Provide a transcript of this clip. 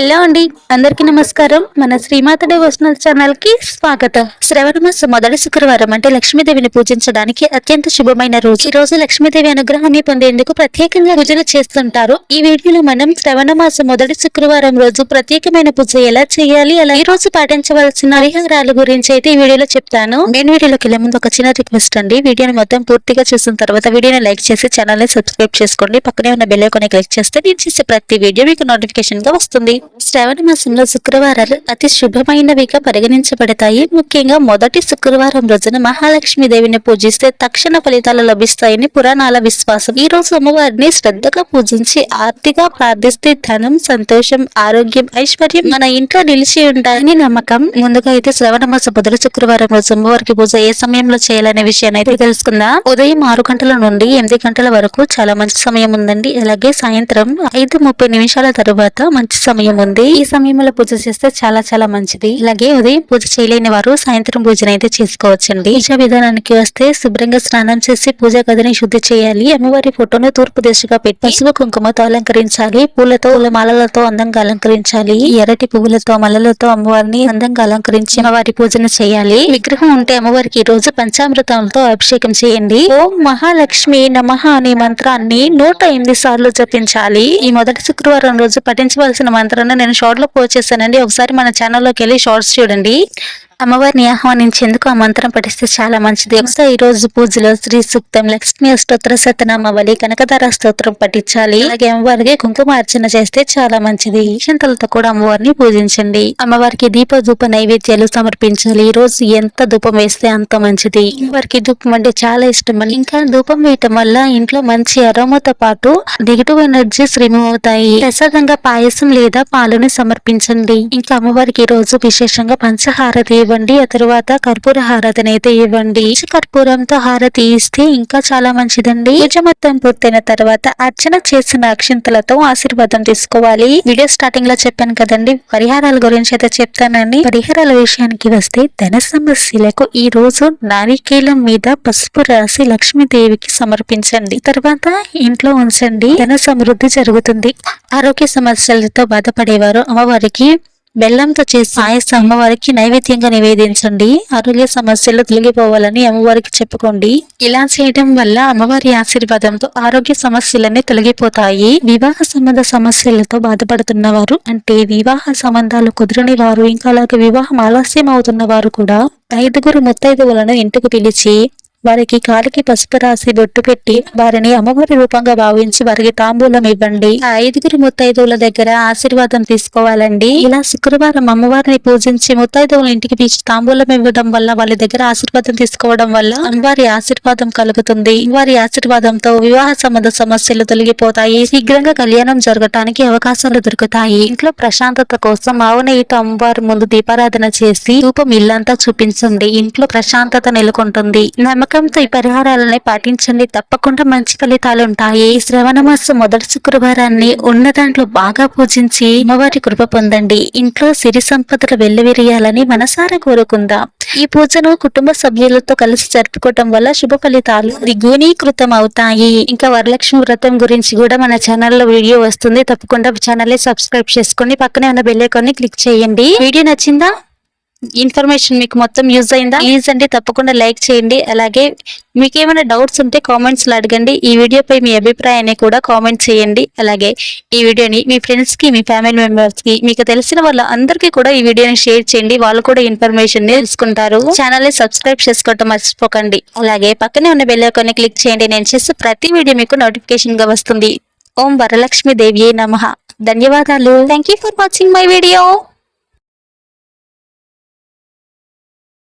Hello అండి, అందరికీ నమస్కారం. మన శ్రీమాత డివోషనల్ ఛానల్ కి స్వాగతం. శ్రావణ మాసం మొదటి శుక్రవారం అంటే లక్ష్మీదేవిని పూజించడానికి అత్యంత శుభమైన రోజు. ఈ రోజు లక్ష్మీదేవి అనుగ్రహాన్ని పొందేందుకు ప్రత్యేకంగా పూజలు చేస్తుంటారు. ఈ వీడియోలో మనం శ్రావణ మాసం మొదటి శుక్రవారం రోజు ప్రత్యేకమైన పూజ ఎలా చేయాలి, అలా ఈ రోజు పాటించవలసిన పరిహారాల గురించి అయితే ఈ వీడియోలో చెప్తాను. నేను వీడియోలోకి వెళ్ళే ముందు ఒక చిన్న రిక్వెస్ట్ అండి. వీడియోని మొత్తం పూర్తిగా చూసిన తర్వాత వీడియోని లైక్ చేసి ఛానల్ ని సబ్స్క్రైబ్ చేసుకోండి. పక్కనే ఉన్న బెల్ ఐకాన్ క్లిక్ చేస్తే నేను చేసే ప్రతి వీడియో మీకు నోటిఫికేషన్ గా వస్తుంది. శ్రావణ మాసంలో శుక్రవారాలు అతి శుభమైనవిగా పరిగణించబడతాయి. ముఖ్యంగా మొదటి శుక్రవారం రోజున మహాలక్ష్మి దేవిని పూజిస్తే తక్షణ ఫలితాలు లభిస్తాయని పురాణాల విశ్వాసం. ఈ రోజు అమ్మవారిని శ్రద్ధగా పూజించి ఆర్తిగా ప్రార్థిస్తే ధనం, సంతోషం, ఆరోగ్యం, ఐశ్వర్యం మన ఇంట్లో నిలిచి ఉంటాయని నమ్మకం. ముందుగా అయితే శ్రావణ మాసం మొదటి శుక్రవారం రోజు అమ్మవారికి పూజ ఏ సమయంలో చేయాలనే విషయాన్ని అయితే తెలుసుకుందాం. ఉదయం 6 గంటల నుండి 8 గంటల వరకు చాలా మంచి సమయం ఉందండి. అలాగే సాయంత్రం 5:30 తరువాత మంచి సమయం ఉంది. ఈ సమయంలో పూజ చేస్తే చాలా మంచిది. అలాగే ఉదయం పూజ చేయలేని వారు సాయంత్రం పూజన అయితే చేసుకోవచ్చండి. పూజా విధానానికి వస్తే శుభ్రంగా స్నానం చేసి పూజా గదిని శుద్ధి చేయాలి. అమ్మవారి ఫోటోను తూర్పు దిశగా పెట్టి పసుపు కుంకుమతో అలంకరించాలి. పూలతో మాలలతో అందంగా అలంకరించాలి. ఎర్రటి పువ్వులతో మల్లలతో అమ్మవారిని అందంగా అలంకరించి అమ్మవారి పూజను చేయాలి. విగ్రహం ఉంటే అమ్మవారికి ఈ రోజు పంచామృతాలతో అభిషేకం చేయండి. ఓం మహాలక్ష్మి నమః అనే మంత్రాన్ని 108 సార్లు జపించాలి. ఈ మొదటి శుక్రవారం రోజు పఠించవలసిన మంత్రాన్ని నేను షార్ట్ లో పోస్ట్ చేశానండి. ఒకసారి మన ఛానల్లోకి వెళ్ళి షార్ట్స్ చూడండి. అమ్మవారిని ఆహ్వానించేందుకు ఆ మంత్రం పఠిస్తే చాలా మంచిది. ఒకసారి ఈ రోజు పూజలో శ్రీ సూక్తం, లక్ష్మీ అష్టోత్తర శతనామావళి, కనకదార స్తోత్రం పఠించాలి. అలాగే అమ్మవారికి కుంకుమ అర్చన చేస్తే చాలా మంచిది. చింతలతో కూడా అమ్మవారిని పూజించండి. అమ్మవారికి దీప ధూప నైవేద్యాలు సమర్పించాలి. ఈ రోజు ఎంత ధూపం వేస్తే అంత మంచిది. అమ్మవారికి ధూపం అంటే చాలా ఇష్టం. ఇంకా ధూపం వేయటం వల్ల ఇంట్లో మంచి అరోమాతో పాటు నెగిటివ్ ఎనర్జీస్ రిమూవ్ అవుతాయి. ప్రసాదంగా పాయసం లేదా పాలను సమర్పించండి. ఇంకా అమ్మవారికి ఈ రోజు విశేషంగా పంచహారతి ఇవ్వండి. ఆ తరువాత కర్పూర హారతిని అయితే ఇవ్వండి. కర్పూరంతో హారతి ఇస్తే ఇంకా చాలా మంచిదండి. పూజ మొత్తం పూర్తయిన తర్వాత అర్చన చేసిన అక్షింతలతో ఆశీర్వాదం తీసుకోవాలి. వీడియో స్టార్టింగ్ లో చెప్పాను కదండి, పరిహారాల గురించి అయితే చెప్తానండి. పరిహారాల విషయానికి వస్తే ధన సమస్యలకు ఈ రోజు నారికేలం మీద పసుపు రాసి లక్ష్మీదేవికి సమర్పించండి. తర్వాత ఇంట్లో ఉంచండి. ధన సమృద్ధి జరుగుతుంది. ఆరోగ్య సమస్యలతో బాధపడేవారు అమ్మవారికి బెల్లంతో చేసి పాయసం అమ్మవారికి నైవేద్యంగా నివేదించండి. ఆరోగ్య సమస్యలు తొలగిపోవాలని అమ్మవారికి చెప్పుకోండి. ఇలా చేయడం వల్ల అమ్మవారి ఆశీర్వాదంతో ఆరోగ్య సమస్యలన్నీ తొలగిపోతాయి. వివాహ సంబంధ సమస్యలతో బాధపడుతున్న వారు, అంటే వివాహ సంబంధాలు కుదరని వారు, ఇంకా అలాగే వివాహం ఆలస్యం అవుతున్న వారు కూడా 5 ముత్తైదువులను ఇంటికి పిలిచి వారికి కాలికి పసుపు రాసి బొట్టు పెట్టి వారిని అమ్మవారి రూపంగా భావించి వారికి తాంబూలం ఇవ్వండి. ఆ 5 ముత్తైదువుల దగ్గర ఆశీర్వాదం తీసుకోవాలండి. ఇలా శుక్రవారం అమ్మవారిని పూజించి ముత్తైదువుల ఇంటికి పిలిచి తాంబూలం ఇవ్వడం వల్ల వాళ్ళ దగ్గర ఆశీర్వాదం తీసుకోవడం వల్ల అమ్మవారి ఆశీర్వాదం కలుగుతుంది. వారి ఆశీర్వాదంతో వివాహ సంబంధ సమస్యలు తొలగిపోతాయి. శీఘ్రంగా కళ్యాణం జరగటానికి అవకాశాలు దొరుకుతాయి. ఇంట్లో ప్రశాంతత కోసం ఆవు నెయ్యితో అమ్మవారి ముందు దీపారాధన చేసి ధూపం ఇల్లంతా చూపించండి. ఇంట్లో ప్రశాంతత నెలకొంటుంది. నమ్మకంతో ఈ పరిహారాలని పాటించండి. తప్పకుండా మంచి ఫలితాలు ఉంటాయి. శ్రావణ మాసం మొదటి శుక్రవారాన్ని ఉన్న దాంట్లో బాగా పూజించి అమ్మవారి కృప పొందండి. ఇంట్లో సిరి సంపదలు వెల్లివిరియాలని మనసారా కోరుకుందాం. ఈ పూజను కుటుంబ సభ్యులతో కలిసి జరుపుకోవటం వల్ల శుభ ఫలితాలు ద్విగుణీకృతం అవుతాయి. ఇంకా వరలక్ష్మి వ్రతం గురించి కూడా మన ఛానల్లో వీడియో వస్తుంది. తప్పకుండా ఛానల్ సబ్స్క్రైబ్ చేసుకోండి. పక్కనే ఉన్న బెల్ ఐకాన్ ని క్లిక్ చేయండి. వీడియో నచ్చిందా? ఇన్ఫర్మేషన్ మీకు మొత్తం యూజ్ అయిందా? ప్లీజ్ అండి తప్పకుండా లైక్ చేయండి. అలాగే మీకు ఏమైనా డౌట్స్ ఉంటే కామెంట్స్ లో అడగండి. ఈ వీడియోపై మీ అభిప్రాయాన్ని కూడా కామెంట్ చేయండి. అలాగే ఈ వీడియోని మీ ఫ్రెండ్స్ కి, మీ ఫ్యామిలీ మెంబర్స్ కి, మీకు తెలిసిన వాళ్ళ అందరికీ కూడా ఈ వీడియోని షేర్ చేయండి. వాళ్ళు కూడా ఇన్ఫర్మేషన్ తెలుసుకుంటారు. ఛానల్ ని సబ్స్క్రైబ్ చేసుకోవటం మర్చిపోకండి. అలాగే పక్కనే ఉన్న బెల్ ఐకాన్ ని క్లిక్ చేయండి. నేను చేసే ప్రతి వీడియో మీకు నోటిఫికేషన్ గా వస్తుంది. ఓం వరలక్ష్మి దేవియే నమః. ధన్యవాదాలు. Thank you for watching my video.